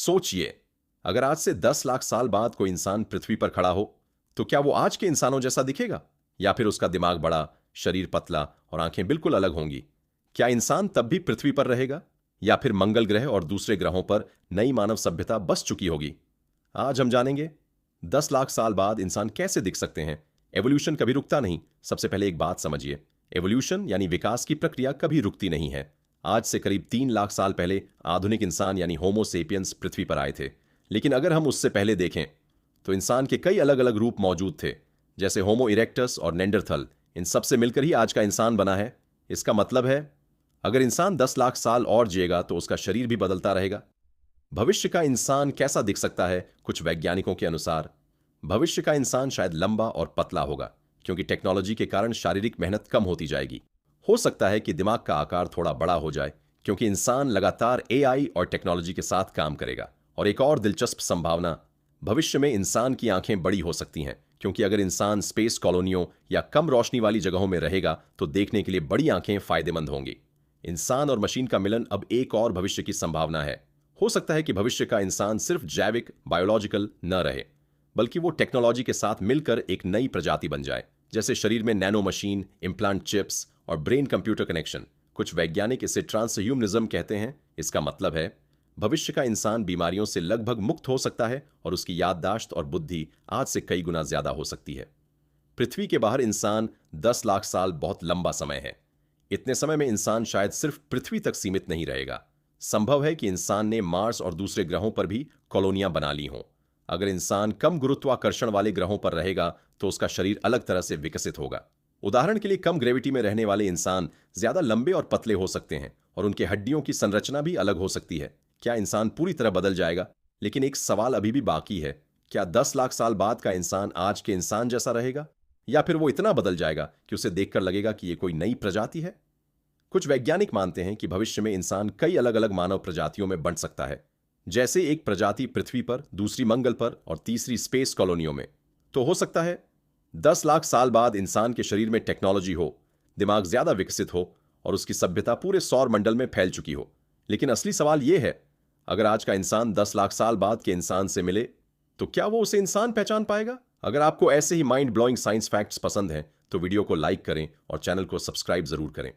सोचिए, अगर आज से 10 लाख साल बाद कोई इंसान पृथ्वी पर खड़ा हो, तो क्या वो आज के इंसानों जैसा दिखेगा? या फिर उसका दिमाग बड़ा, शरीर पतला और आंखें बिल्कुल अलग होंगी? क्या इंसान तब भी पृथ्वी पर रहेगा? या फिर मंगल ग्रह और दूसरे ग्रहों पर नई मानव सभ्यता बस चुकी होगी? आज हम जानेंगे 10 लाख साल बाद इंसान कैसे दिख सकते हैं। एवोल्यूशन कभी रुकता नहीं। सबसे पहले एक बात समझिए, एवोल्यूशन यानी विकास की प्रक्रिया कभी रुकती नहीं है। आज से करीब 3 लाख साल पहले आधुनिक इंसान यानी होमो सेपियंस पृथ्वी पर आए थे। लेकिन अगर हम उससे पहले देखें तो इंसान के कई अलग अलग रूप मौजूद थे, जैसे होमो इरेक्टस और नेंडरथल। इन सब से मिलकर ही आज का इंसान बना है। इसका मतलब है, अगर इंसान 10 लाख साल और जिएगा तो उसका शरीर भी बदलता रहेगा। भविष्य का इंसान कैसा दिख सकता है? कुछ वैज्ञानिकों के अनुसार भविष्य का इंसान शायद लंबा और पतला होगा, क्योंकि टेक्नोलॉजी के कारण शारीरिक मेहनत कम होती जाएगी। हो सकता है कि दिमाग का आकार थोड़ा बड़ा हो जाए, क्योंकि इंसान लगातार एआई और टेक्नोलॉजी के साथ काम करेगा। और एक और दिलचस्प संभावना, भविष्य में इंसान की आंखें बड़ी हो सकती हैं, क्योंकि अगर इंसान स्पेस कॉलोनियों या कम रोशनी वाली जगहों में रहेगा तो देखने के लिए बड़ी आंखें फायदेमंद होंगी। इंसान और मशीन का मिलन अब एक और भविष्य की संभावना है। हो सकता है कि भविष्य का इंसान सिर्फ जैविक बायोलॉजिकल न रहे, बल्कि वो टेक्नोलॉजी के साथ मिलकर एक नई प्रजाति बन जाए, जैसे शरीर में नैनो मशीन, इम्प्लांट चिप्स और ब्रेन कंप्यूटर कनेक्शन। कुछ वैज्ञानिक इसे ट्रांसह्यूमनिज्म कहते हैं। इसका मतलब है, भविष्य का इंसान बीमारियों से लगभग मुक्त हो सकता है और उसकी याददाश्त और बुद्धि आज से कई गुना ज्यादा हो सकती है। पृथ्वी के बाहर इंसान 10 लाख साल बहुत लंबा समय है। इतने समय में इंसान शायद सिर्फ पृथ्वी तक सीमित नहीं रहेगा। संभव है कि इंसान ने मार्स और दूसरे ग्रहों पर भी कॉलोनियां बना ली हों। अगर इंसान कम गुरुत्वाकर्षण वाले ग्रहों पर रहेगा तो उसका शरीर अलग तरह से विकसित होगा। उदाहरण के लिए, कम ग्रेविटी में रहने वाले इंसान ज्यादा लंबे और पतले हो सकते हैं और उनके हड्डियों की संरचना भी अलग हो सकती है। क्या इंसान पूरी तरह बदल जाएगा? लेकिन एक सवाल अभी भी बाकी है, क्या 10 लाख साल बाद का इंसान आज के इंसान जैसा रहेगा, या फिर वो इतना बदल जाएगा कि उसे देखकर लगेगा कि ये कोई नई प्रजाति है? कुछ वैज्ञानिक मानते हैं कि भविष्य में इंसान कई अलग अलग मानव प्रजातियों में बंट सकता है, जैसे एक प्रजाति पृथ्वी पर, दूसरी मंगल पर और तीसरी स्पेस कॉलोनियों में। तो हो सकता है 10 लाख साल बाद इंसान के शरीर में टेक्नोलॉजी हो, दिमाग ज्यादा विकसित हो और उसकी सभ्यता पूरे सौर मंडल में फैल चुकी हो। लेकिन असली सवाल यह है, अगर आज का इंसान 10 लाख साल बाद के इंसान से मिले तो क्या वो उसे इंसान पहचान पाएगा? अगर आपको ऐसे ही माइंड ब्लोइंग साइंस फैक्ट्स पसंद हैं तो वीडियो को लाइक करें और चैनल को सब्सक्राइब जरूर करें।